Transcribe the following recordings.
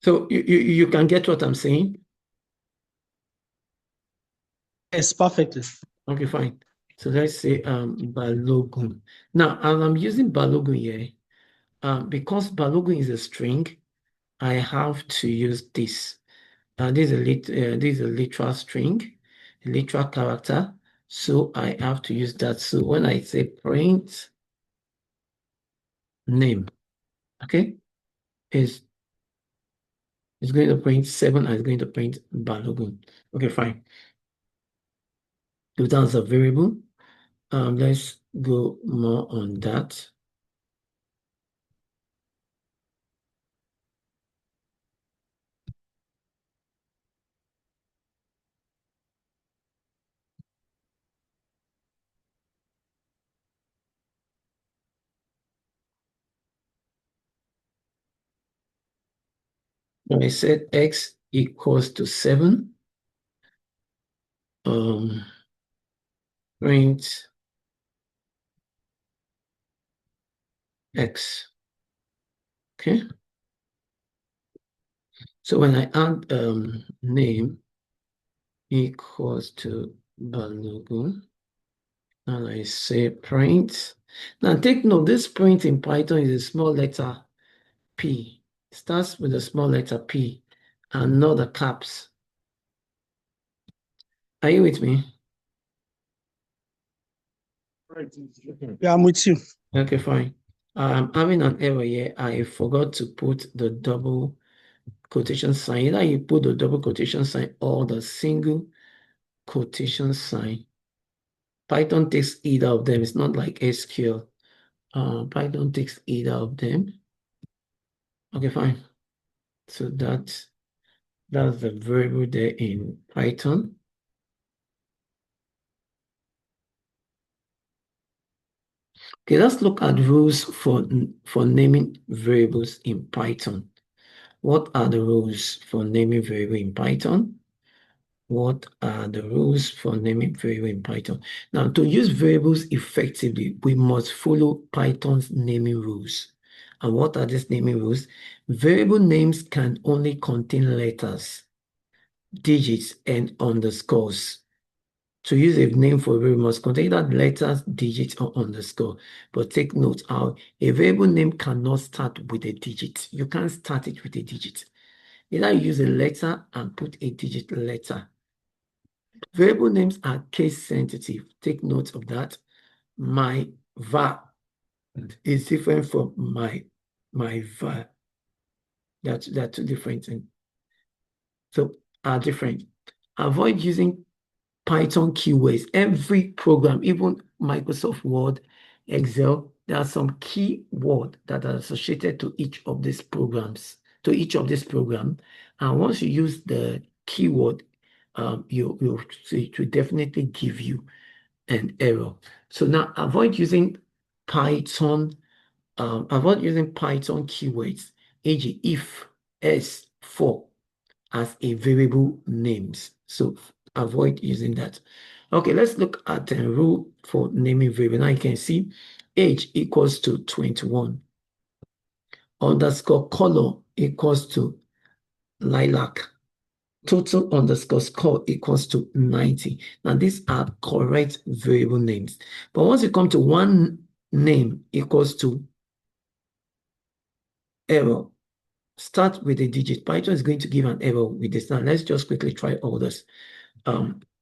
So you can get what I'm saying? Yes, perfectly. Okay, fine. So let's say Balogun. Now, as I'm using Balogun here, because Balogun is a string, I have to use this. This is a literal string, a literal character. So I have to use that. So when I say print name, okay, is it's going to print 7 and it's going to print Balogun. Okay, fine. So that's a variable. Let's go more on that. I said x equals to 7. Print x. Okay. So when I add name equals to Balogun, and I say print. Now take note, this print in Python is a small letter P. It starts with a small letter P and not the caps. Are you with me? Yeah, I'm with you. Okay, fine. I'm having an error here. I forgot to put the double quotation sign. Either you put the double quotation sign or the single quotation sign. Python takes either of them. It's not like SQL. Python takes either of them. Okay, fine. So that's the variable there in Python. Okay, let's look at rules for naming variables in Python. What are the rules for naming variable in Python? What are the rules for naming variable in Python? Now, to use variables effectively, we must follow Python's naming rules. And what are these naming rules? Variable names can only contain letters, digits, and underscores. To use a name for a variable must contain either letters, digits, or underscore. But take note how a variable name cannot start with a digit. You can't start it with a digit. Either you use a letter and put a digit letter. Variable names are case sensitive. Take note of that. My var is different from my var. They're two different things. So are different. Avoid using Python keywords. Every program, even Microsoft Word, Excel, there are some keyword that are associated to each of these programs, And once you use the keyword, it will definitely give you an error. So now avoid using Python keywords, e.g. if, s, for as a variable names. So avoid using that. Okay, let's look at the rule for naming variable. Now you can see age equals to 21. Underscore color equals to lilac. Total underscore score equals to 90. Now these are correct variable names. But once you come to one name equals to error, start with a digit. Python is going to give an error with this. Now let's just quickly try all this.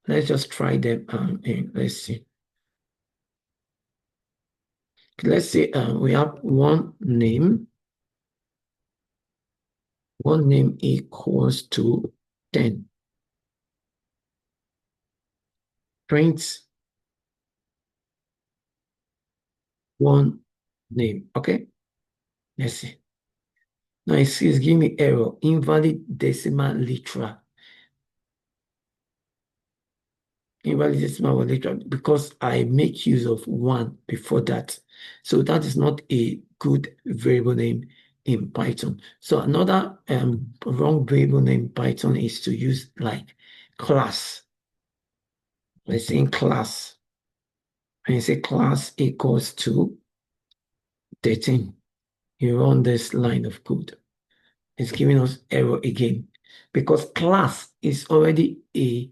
Let's just try them and let's see. Let's say we have one name equals to 10. Print one name. Okay, let's see. Now it says give me error, invalid decimal literal. Invalid decimal literal because I make use of 1 before that. So that is not a good variable name in Python. So another wrong variable name in Python is to use like class. Let's say in class. And you say class equals to 13. You run this line of code. It's giving us error again because class is already a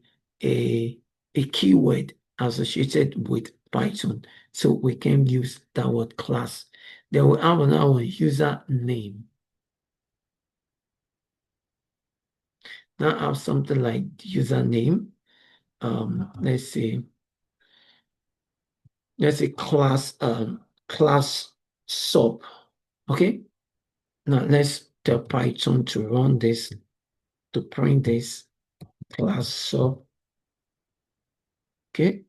keyword associated with Python. So we can use that word class. Then we have another one, username. Now I have something like username. Let's say class sub. Okay. Now let's tell Python to run this, to print this class sub. Okay.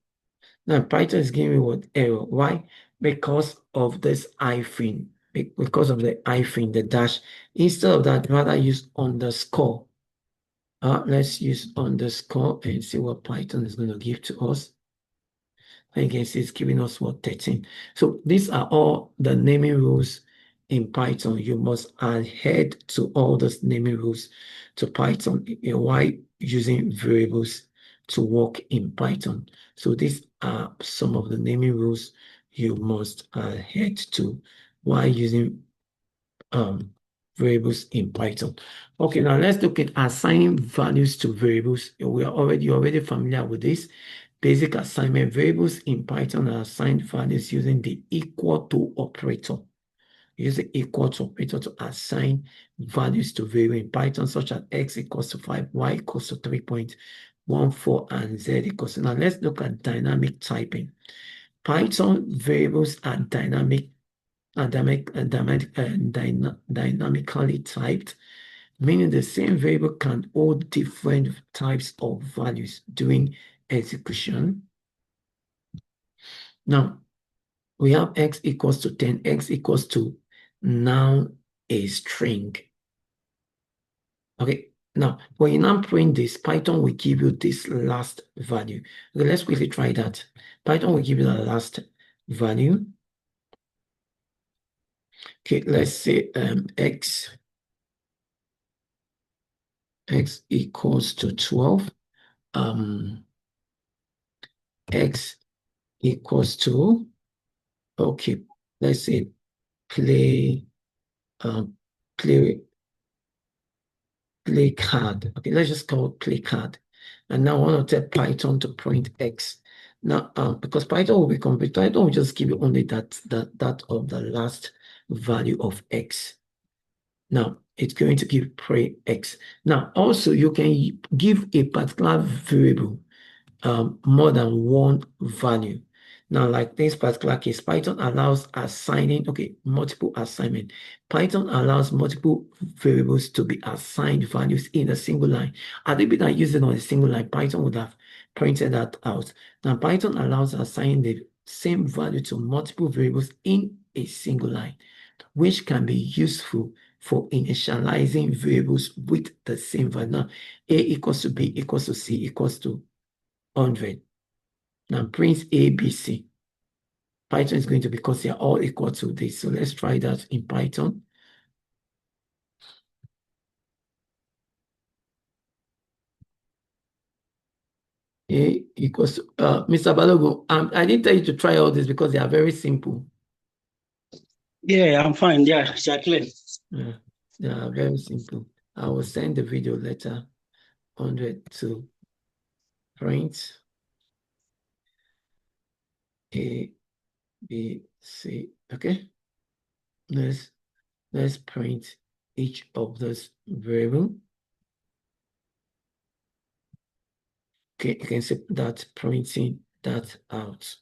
Now Python is giving me what error? Why? Because of this hyphen. Because of the hyphen, the dash. Instead of that, rather use underscore. Let's use underscore and see what Python is going to give to us. And you can see it's giving us what 13. So these are all the naming rules in Python. You must adhere to all those naming rules to Python while using variables to work in Python. So these are some of the naming rules you must adhere to while using variables in Python. Okay, now let's look at assigning values to variables. You're already familiar with this. Basic assignment variables in Python are assigned values using the equal to operator. Use the equal to operator to assign values to variable in Python, such as x equals to 5, y equals to 3.14, and z equals to. Now let's look at dynamic typing. Python variables are dynamically typed, meaning the same variable can hold different types of values during execution. Now, we have x equals to 10, x equals to now a string. Okay, now when you now print this, Python will give you this last value. Okay, let's quickly try that. Python will give you the last value. Okay, let's say x equals to 12. X equals to, okay, let's say play um play play card. Okay, let's just call it play card. And now I want to tell Python to print X. Now, because Python will be complete, Python will just give you only that of the last value of X. Now, it's going to give print X. Now, also you can give a particular variable more than one value. Now, like this particular case, Python allows assigning, okay, multiple assignment. Python allows multiple variables to be assigned values in a single line. Had it been used on a single line, Python would have printed that out. Now, Python allows assigning the same value to multiple variables in a single line, which can be useful for initializing variables with the same value. Now, A equals to B equals to C equals to 100. Now print A, B, C. Python is going to, because they are all equal to this. So let's try that in Python. A equals to, Mr. Balogo, I didn't tell you to try all this because they are very simple. Yeah, I'm fine. Yeah, exactly. They are very simple. I will send the video later. 100 to print A, B, C. Okay. Let's print each of those variable. Okay, you can see that printing that out.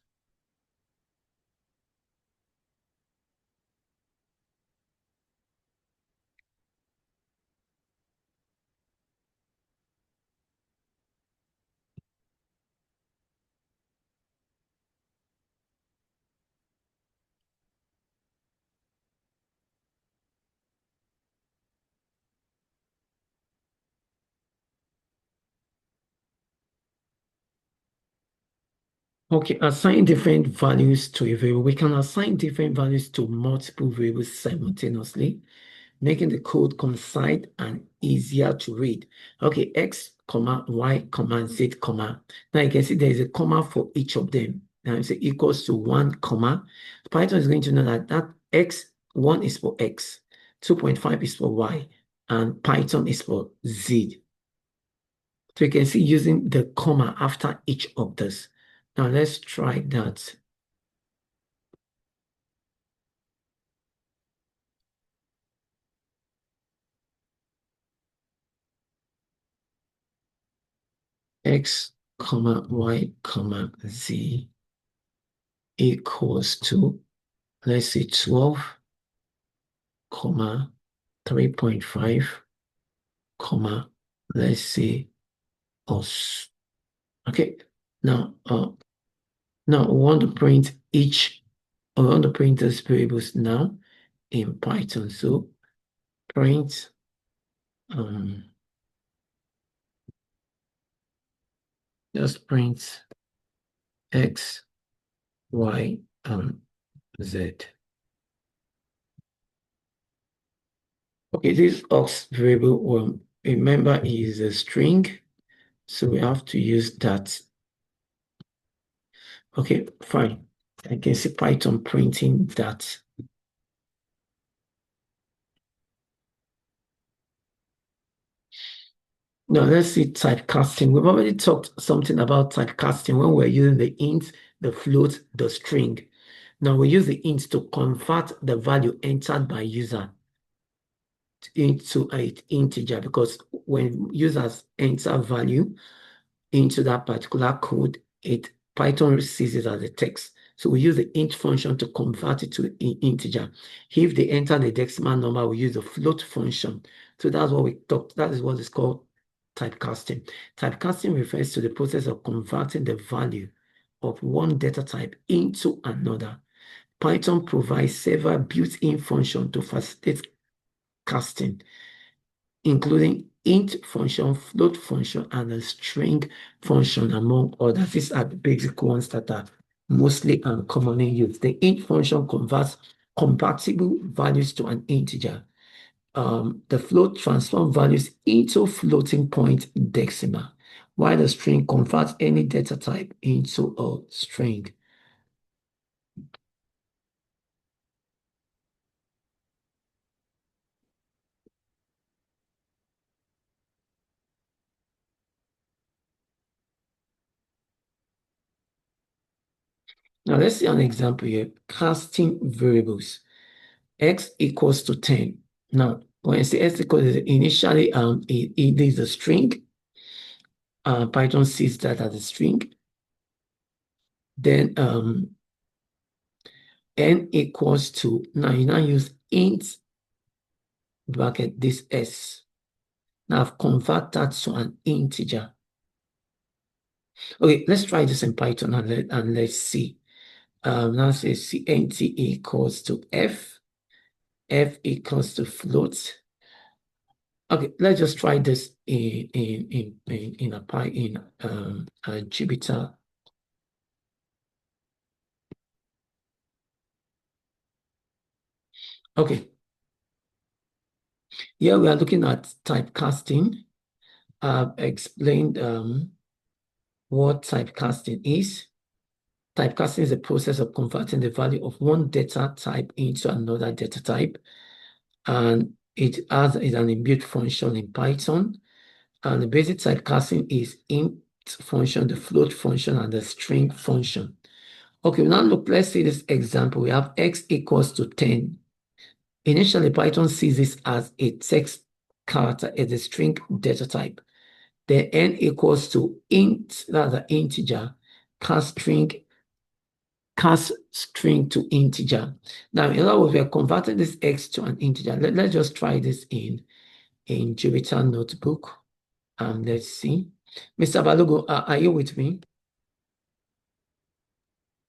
Okay, assign different values to a variable. We can assign different values to multiple variables simultaneously, making the code concise and easier to read. Okay, X, comma, Y, comma, Z, comma. Now you can see there is a comma for each of them. Now it's equals to 1, comma. Python is going to know that X, 1 is for X, 2.5 is for Y, and Python is for Z. So you can see using the comma after each of this. Now let's try that. X, comma, Y, comma, Z equals to, let's say 12, comma, 3.5, comma, let's say us. Okay. Now, now we want to print I want to print these variables now in Python. So print um just print X, Y, Z. Okay, this Ox variable, well, remember is a string, so we have to use that. Okay, fine. I can see Python printing that. Now let's see typecasting. We've already talked something about typecasting when we're using the int, the float, the string. Now we use the int to convert the value entered by user into an integer, because when users enter value into that particular code, Python sees it as a text. So we use the int function to convert it to an integer. If they enter the decimal number, we use the float function. So that's what we talked. That is what is called typecasting. Typecasting refers to the process of converting the value of one data type into another. Python provides several built-in functions to facilitate casting, including int function, float function, and a string function, among others. These are the basic ones that are mostly and commonly used. The int function converts compatible values to an integer. The float transforms values into floating point decimal, while the string converts any data type into a string. Now let's see an example here. Casting variables. X equals to 10. Now, when I say x equals to, initially it is a string. Python sees that as a string. Then n equals to, now you now use int bracket this s. Now I've converted that to an integer. Okay, let's try this in Python and let's see. Now say int equals to f equals to float. Okay, let's just try this in a Jupyter. Okay, here we are looking at typecasting. I've explained what typecasting is. Typecasting is a process of converting the value of one data type into another data type, and it is an inbuilt function in Python. And the basic typecasting is int function, the float function, and the string function. Okay, now look, let's see this example. We have x equals to 10. Initially, Python sees this as a text character, as a string data type. Then n equals to int, that's an integer, cast string to integer. Now, in other words, we are converting this x to an integer. Let's just try this in Jupyter Notebook. Let's see. Mr. Balogo, are you with me?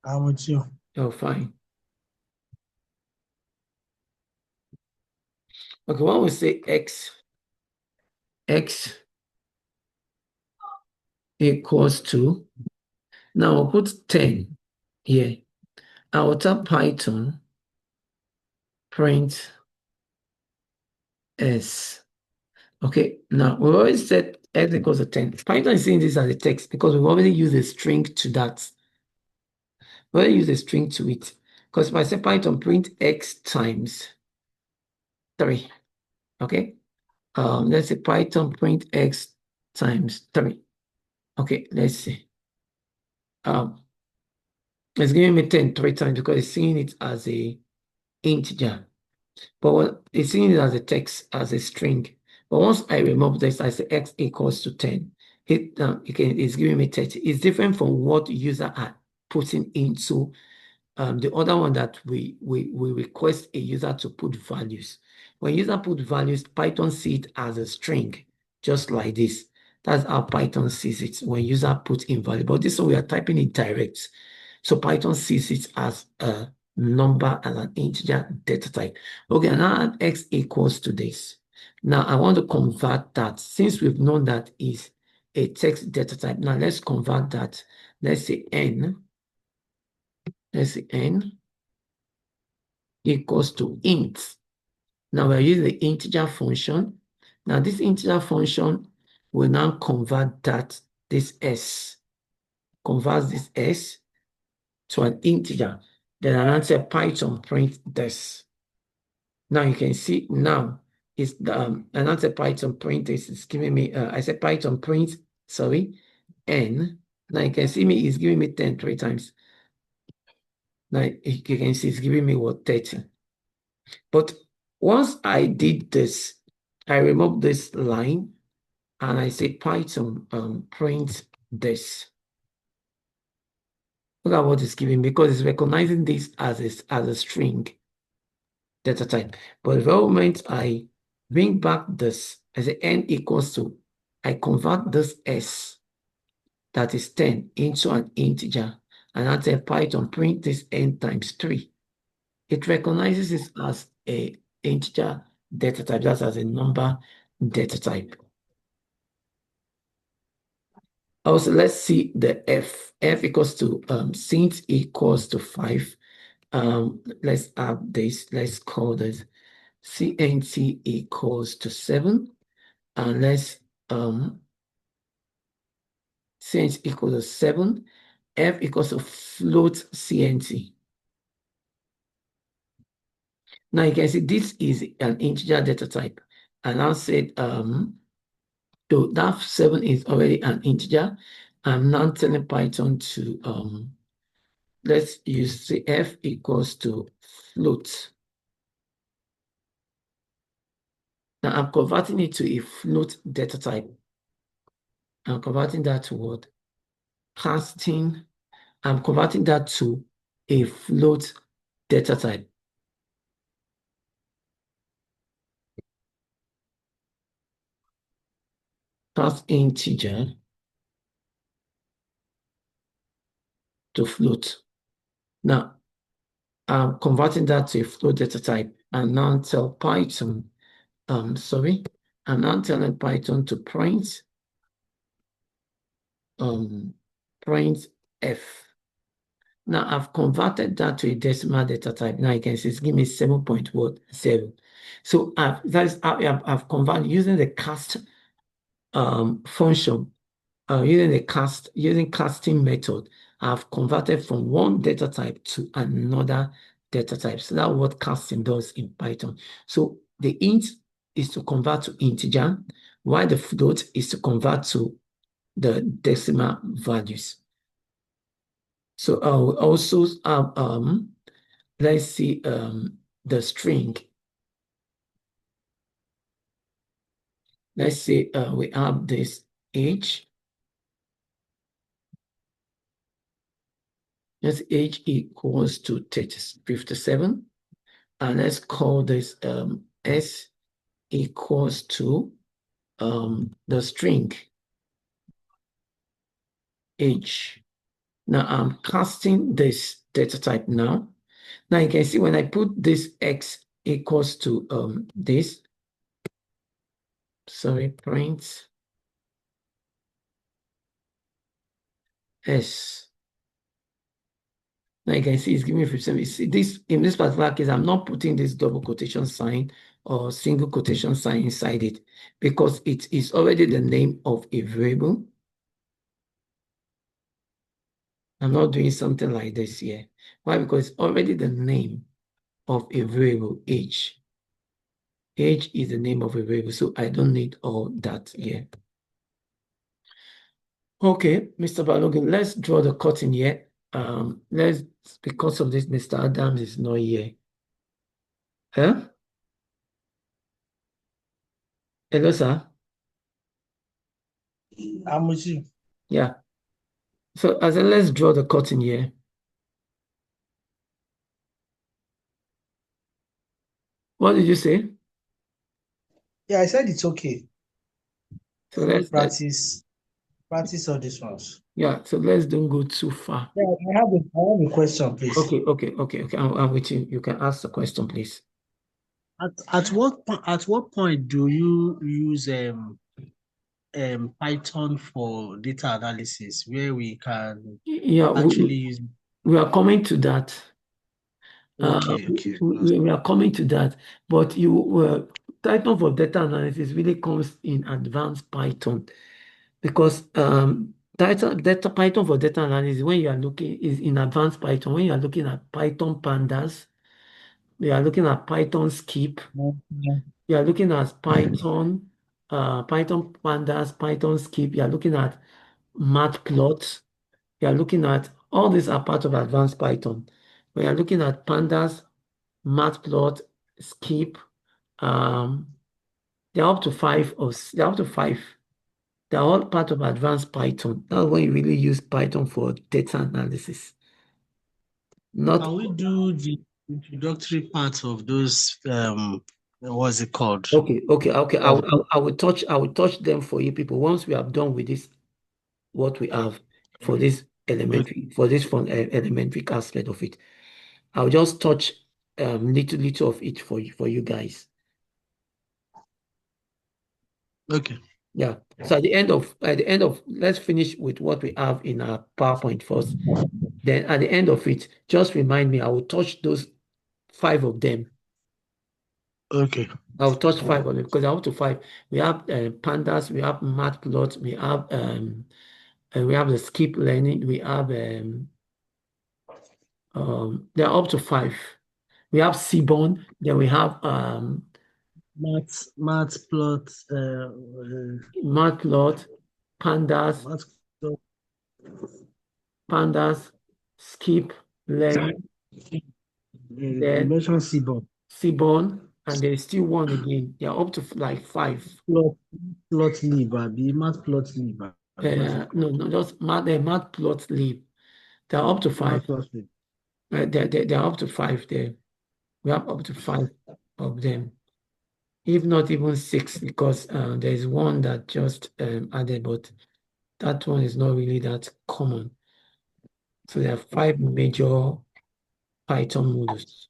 I'm with you. Oh, fine. Okay, when we say x equals to, now I'll put 10 here. I'll tap Python print s. Okay, now we've already said x equals to 10. Python is seeing this as a text because we've already used a string to that. We already use a string to it. Because if I say Python print x times 3, okay? Let's say Python print x times 3. Okay, let's see. Um, it's giving me 10 3 times because it's seeing it as a integer. But it's seeing it as a text, as a string. But once I remove this, I say x equals to 10. It's giving me 30. It's different from what user are putting into the other one that we request a user to put values. When user put values, Python sees it as a string, just like this. That's how Python sees it when user put in value. But this one we are typing it direct. So Python sees it as a number and an integer data type. Okay, now add x equals to this. Now I want to convert that. Since we've known that is a text data type, now let's convert that. Let's say n. Let's say n equals to int. Now we're using the integer function. Now this integer function will now convert converts this s to an integer. Then I answer Python print this. Now you can see now is the an answer Python print this is giving me I said Python print, sorry, n. Now you can see me is giving me 10 3 times. Now you can see it's giving me what 30. But once I did this, I removed this line and I say Python print this. Look at what it's giving me because it's recognizing this as a string data type. But the moment I bring back this, I say n equals to, I convert this s that is 10 into an integer and I say Python print this n times 3. It recognizes this as a integer data type, that's as a number data type. Also, let's see the f. F equals to since equals to 5. Let's add this. Let's call this CNT equals to 7. And let's since equals to 7, F equals to float CNT. Now you can see this is an integer data type. And I said so that 7 is already an integer. I'm now telling Python to let's use the f equals to float. Now I'm converting it to a float data type. I'm converting that to what? Casting. I'm converting that to a float data type. Cast integer to float. Now I'm converting that to a float data type and now tell Python, sorry, I'm now telling Python to print f. Now I've converted that to a decimal data type. Now you can see it's giving me 7.0. So that's how I've converted using the cast function, using casting method. I've converted from one data type to another data type. So that's what casting does in Python. So the int is to convert to integer, while the float is to convert to the decimal values. So I'll also let's see the string. Let's say we have this age. Let's age equals to 57. And let's call this s equals to the string age. Now I'm casting this data type now. Now you can see when I put this x equals to this, sorry, print s. Now you can see it's giving me 57. See, this in this particular case, I'm not putting this double quotation sign or single quotation sign inside it because it is already the name of a variable. I'm not doing something like this here. Why? Because it's already the name of a variable age. Age is the name of a variable, so I don't need all that here. Okay, Mr. Balogun, let's draw the curtain here. Let's because of this, Mr. Adams is not here. Huh? Hello, sir. I'm with you. Yeah. So as in, let's draw the curtain here. What did you say? Yeah, I said it's okay. So Let me let's practice all these ones. yeah. So let's don't go too far. Yeah, I have a question, please. Okay. I'm with you. You can ask the question, please. At what point do you use Python for data analysis where we can Yeah, actually use? we are coming to that. Okay, okay. We are coming to that, but Python for data analysis really comes in advanced Python because Python for data analysis when you are looking is in advanced Python when you are looking at Python pandas, we are looking at Python skip, Okay. you are looking at Python pandas, Python skip, you are looking at matplots, you are looking at all these are part of advanced Python. We are looking at pandas, matplot, skip. Um, they're up to they're up to five. They're all part of advanced Python. That's when you really use Python for data analysis. Not Can we do the introductory part of those what's it called? okay. Of I will touch them for you people once we have done with this. What we have for this okay. elementary aspect of it. I'll just touch little of it for you guys. Okay. Yeah. So at the end of let's finish with what we have in our PowerPoint first. Then at the end of it, just remind me, I will touch those five of them. Okay. I'll touch five of them because I have to five. We have pandas, we have matplots, we have the skip learning, we have they're up to five. We have Seaborn, then we have Math plot matplot, pandas, math plot, pandas, skip learning, you then mentioned Seaborn. Seaborn, and there's still one again. They're up to like five. Plot plot lib, the math plot lib, what's it No, called? no, just matplotlib. They're up to five. Math plot lib. They're up to five there. We have up to five of them, if not even six, because there's one that just added, but that one is not really that common. So there are five major Python modules.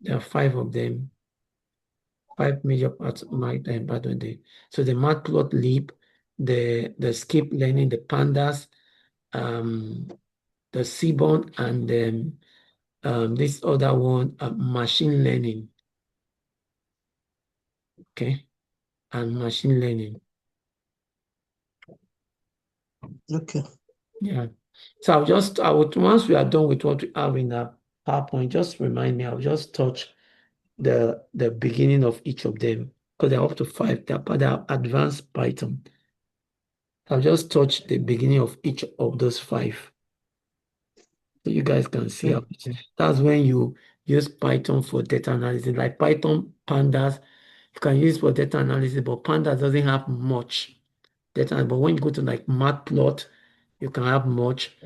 There are five of them, five major parts of my pardon there. So the matplotlib, the skip learning, the pandas, um, the Seaborn, and this other one, machine learning. Okay, and machine learning. Okay. Yeah. So I would, once we are done with what we have in our PowerPoint, just remind me, I'll just touch the beginning of each of them because they're up to five. They're part of advanced Python. I'll just touch the beginning of each of those five so you guys can see how Okay. that's when you use Python for data analysis. Like Python pandas, you can use for data analysis, but pandas doesn't have much data. But when you go to like matplot, you can have much.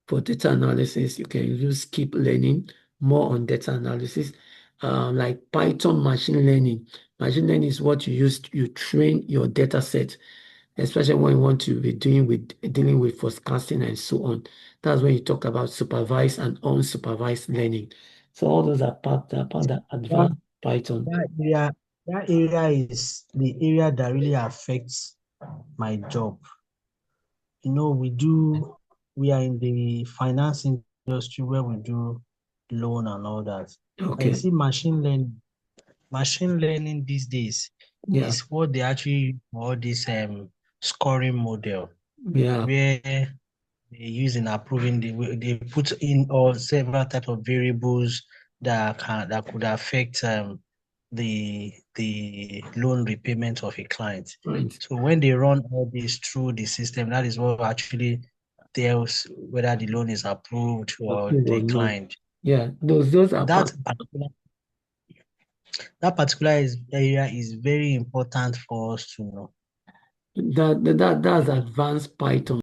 For data analysis, you can use keep learning more on data analysis. Like Python machine learning. Machine learning is what you use, you train your data set, especially when you want to be dealing with forecasting and so on. That's when you talk about supervised and unsupervised learning. So all those are part of That, advanced Python. that area is the area that really affects my job. We are in the finance industry where we do loan and all that. And you Okay. see, machine learning these days Yeah. is what they actually use for all this scoring model Yeah. where they use in approving they put in all several types of variables that could affect the loan repayment of a client. Right. So when they run all this through the system, that is what actually tells whether the loan is approved or Approve or not. declined. Yeah, those are part. That particular area is very important for us to know. That's advanced Python.